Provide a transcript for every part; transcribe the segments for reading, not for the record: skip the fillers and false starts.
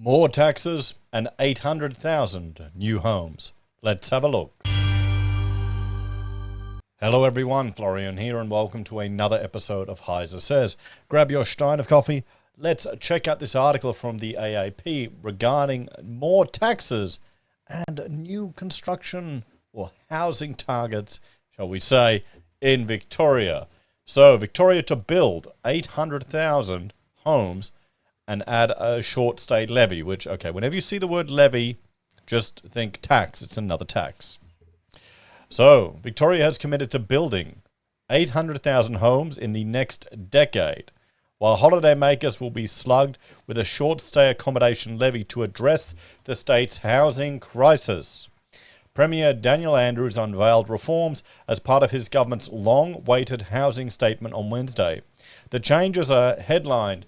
More taxes and 800,000 new homes. Let's have a look. Hello everyone, Florian here and welcome to another episode of HeiseSays. Grab your stein of coffee. Let's check out this article from the AAP regarding more taxes and new construction or housing targets, shall we say, in Victoria. So Victoria to build 800,000 homes and add a short stay levy, which, okay, whenever you see the word levy, just think tax. It's another tax. So Victoria has committed to building 800,000 homes in the next decade, while holidaymakers will be slugged with a short stay accommodation levy to address the state's housing crisis. Premier Daniel Andrews unveiled reforms as part of his government's long-awaited housing statement on Wednesday. The changes are headlined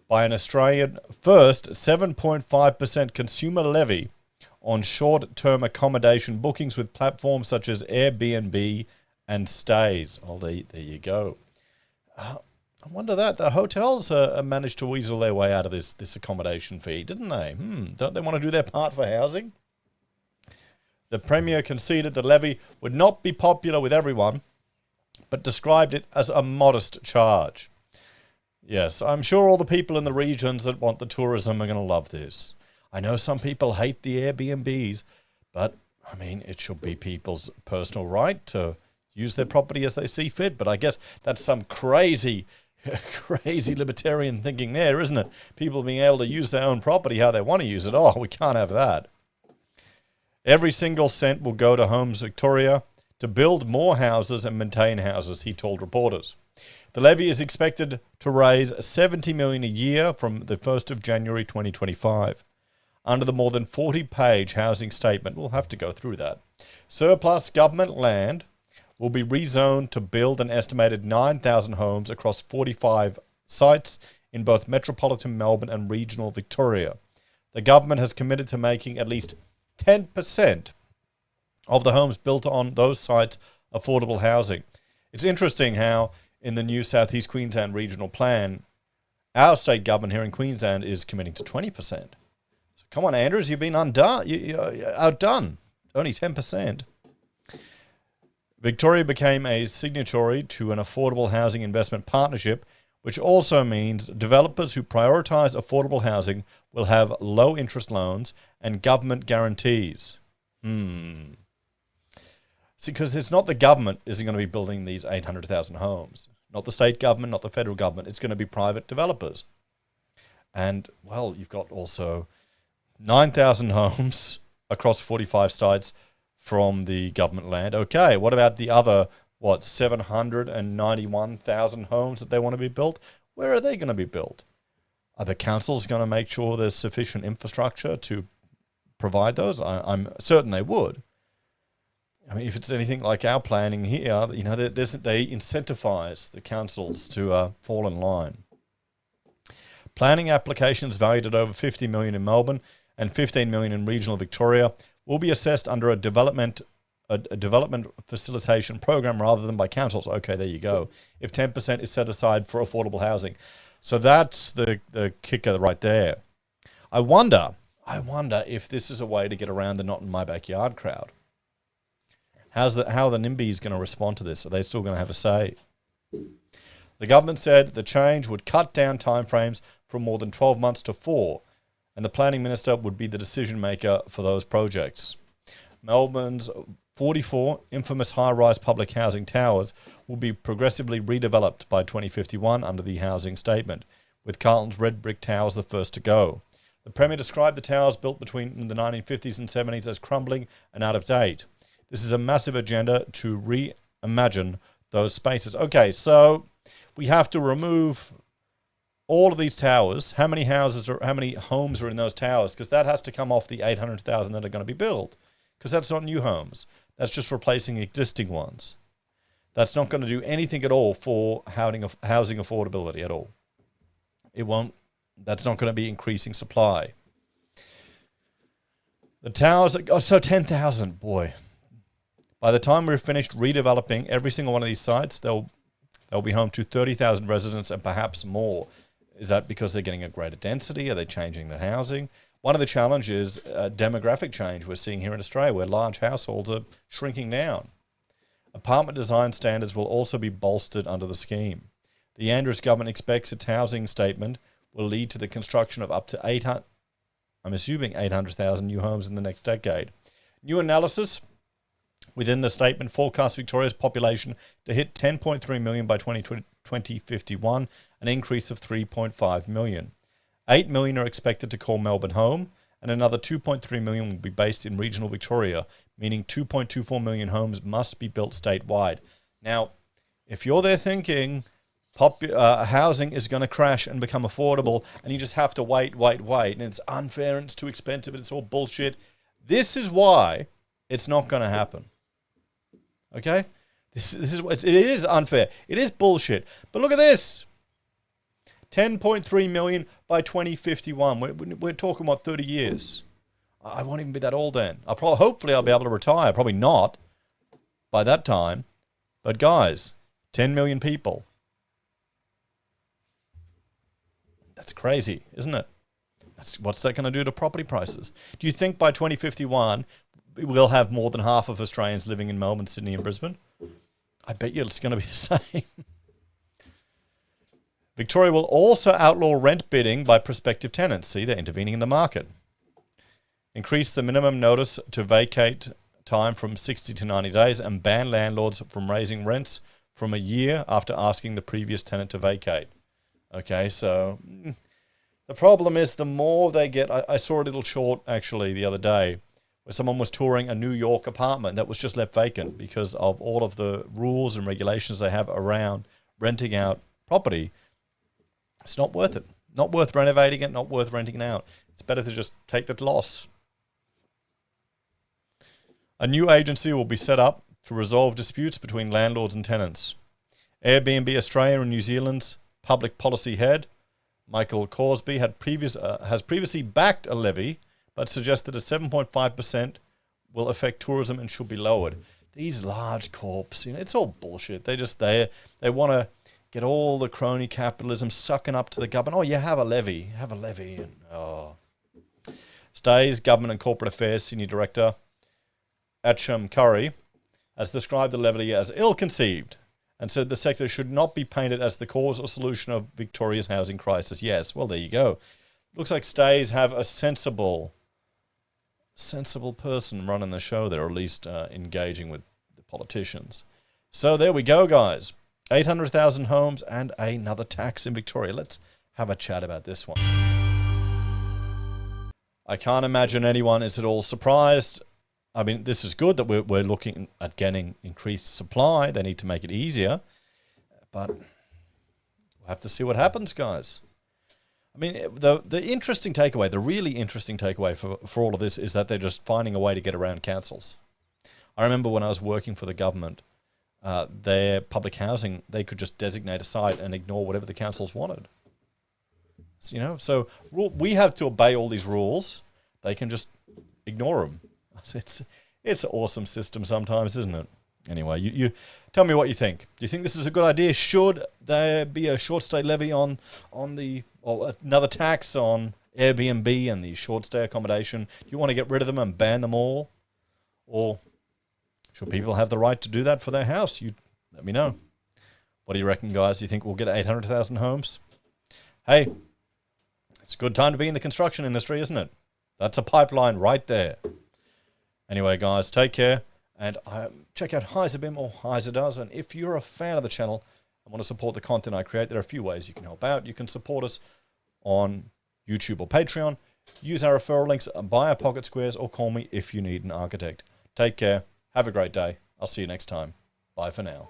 by an Australian first 7.5% consumer levy on short-term accommodation bookings with platforms such as Airbnb and Stays. Oh, there you go. I wonder that the hotels managed to weasel their way out of this accommodation fee, didn't they? Don't they want to do their part for housing? The Premier conceded the levy would not be popular with everyone, but described it as a modest charge. Yes, I'm sure all the people in the regions that want the tourism are going to love this. I know some people hate the Airbnbs, but, I mean, it should be people's personal right to use their property as they see fit. But I guess that's some crazy libertarian thinking there, isn't it? People being able to use their own property how they want to use it. Oh, we can't have that. Every single cent will go to Homes Victoria to build more houses and maintain houses, he told reporters. The levy is expected to raise $70 million a year from the 1st of January 2025. Under the more than 40-page housing statement, we'll have to go through that. Surplus government land will be rezoned to build an estimated 9,000 homes across 45 sites in both metropolitan Melbourne and regional Victoria. The government has committed to making at least 10% of the homes built on those sites affordable housing. It's interesting how in the new South East Queensland regional plan, our state government here in Queensland is committing to 20%. So come on, Andrews, you've been you're outdone. Only 10%. Victoria became a signatory to an affordable housing investment partnership, which also means developers who prioritise affordable housing will have low interest loans and government guarantees. See, because it's not the government isn't going to be building these 800,000 homes. Not the state government, not the federal government. It's going to be private developers. And, well, you've got also 9,000 homes across 45 sites from the government land. Okay, what about the other, 791,000 homes that they want to be built? Where are they going to be built? Are the councils going to make sure there's sufficient infrastructure to provide those? I'm certain they would. I mean, if it's anything like our planning here, they incentivize the councils to fall in line. Planning applications valued at over $50 million in Melbourne and $15 million in regional Victoria will be assessed under a development facilitation program rather than by councils. Okay, there you go. If 10% is set aside for affordable housing. So that's the kicker right there. I wonder if this is a way to get around the not in my backyard crowd. How are the NIMBYs going to respond to this? Are they still going to have a say? The government said the change would cut down timeframes from more than 12 months to 4, and the planning minister would be the decision maker for those projects. Melbourne's 44 infamous high-rise public housing towers will be progressively redeveloped by 2051 under the housing statement, with Carlton's red brick towers the first to go. The Premier described the towers built between the 1950s and 70s as crumbling and out of date. This is a massive agenda to reimagine those spaces. Okay, so we have to remove all of these towers. How many homes are in those towers? Because that has to come off the 800,000 that are going to be built. Because that's not new homes. That's just replacing existing ones. That's not going to do anything at all for housing affordability at all. It won't. That's not going to be increasing supply. The towers, so 10,000, boy. By the time we're finished redeveloping every single one of these sites, they'll be home to 30,000 residents and perhaps more. Is that because they're getting a greater density? Are they changing the housing? One of the challenges is demographic change we're seeing here in Australia, where large households are shrinking down. Apartment design standards will also be bolstered under the scheme. The Andrews government expects its housing statement will lead to the construction of up to 800,000 new homes in the next decade. New analysis within the statement forecasts Victoria's population to hit 10.3 million by 2051, an increase of 3.5 million. 8 million are expected to call Melbourne home, and another 2.3 million will be based in regional Victoria, meaning 2.24 million homes must be built statewide. Now, if you're there thinking housing is going to crash and become affordable, and you just have to wait, and it's unfair and it's too expensive and it's all bullshit, this is why it's not going to happen. Okay? It is unfair. It is bullshit. But look at this. 10.3 million by 2051. We're talking, what, 30 years? I won't even be that old then. Hopefully I'll be able to retire. Probably not by that time. But guys, 10 million people. That's crazy, isn't it? What's that going to do to property prices? Do you think by 2051 we'll have more than half of Australians living in Melbourne, Sydney and Brisbane? I bet you it's going to be the same. Victoria will also outlaw rent bidding by prospective tenants. See, they're intervening in the market. Increase the minimum notice to vacate time from 60 to 90 days and ban landlords from raising rents from a year after asking the previous tenant to vacate. Okay, so the problem is the more they get... I saw a little short, actually, the other day where someone was touring a New York apartment that was just left vacant because of all of the rules and regulations they have around renting out property. It's not worth it. Not worth renovating it, not worth renting it out. It's better to just take that loss. A new agency will be set up to resolve disputes between landlords and tenants. Airbnb Australia and New Zealand's public policy head, Michael Corsby, has previously backed a levy, but suggested a 7.5% will affect tourism and should be lowered. These large corps, it's all bullshit. They want to get all the crony capitalism sucking up to the government. Oh, you have a levy. And, Stays Government and Corporate Affairs Senior Director Acham Curry has described the levy as ill-conceived and said the sector should not be painted as the cause or solution of Victoria's housing crisis. Yes, well, there you go. Looks like Stays have a sensible person running the show there, or at least engaging with the politicians. So there we go, guys. 800,000 homes and another tax in Victoria. Let's have a chat about this one. I can't imagine anyone is at all surprised. I mean, this is good that we're looking at getting increased supply. They need to make it easier. But we'll have to see what happens, guys. I mean, the interesting takeaway, the really interesting takeaway for all of this is that they're just finding a way to get around councils. I remember when I was working for the government, their public housing, they could just designate a site and ignore whatever the councils wanted. So we have to obey all these rules. They can just ignore them. It's an awesome system sometimes, isn't it? Anyway, you tell me what you think. Do you think this is a good idea? Should there be a short stay levy or another tax on Airbnb and the short stay accommodation? Do you want to get rid of them and ban them all? Or should people have the right to do that for their house? You let me know. What do you reckon, guys? Do you think we'll get 800,000 homes? Hey, it's a good time to be in the construction industry, isn't it? That's a pipeline right there. Anyway, guys, take care. And check out HeiseBim or HeiseDoes. And if you're a fan of the channel and want to support the content I create, there are a few ways you can help out. You can support us on YouTube or Patreon. Use our referral links, buy our pocket squares, or call me if you need an architect. Take care. Have a great day. I'll see you next time. Bye for now.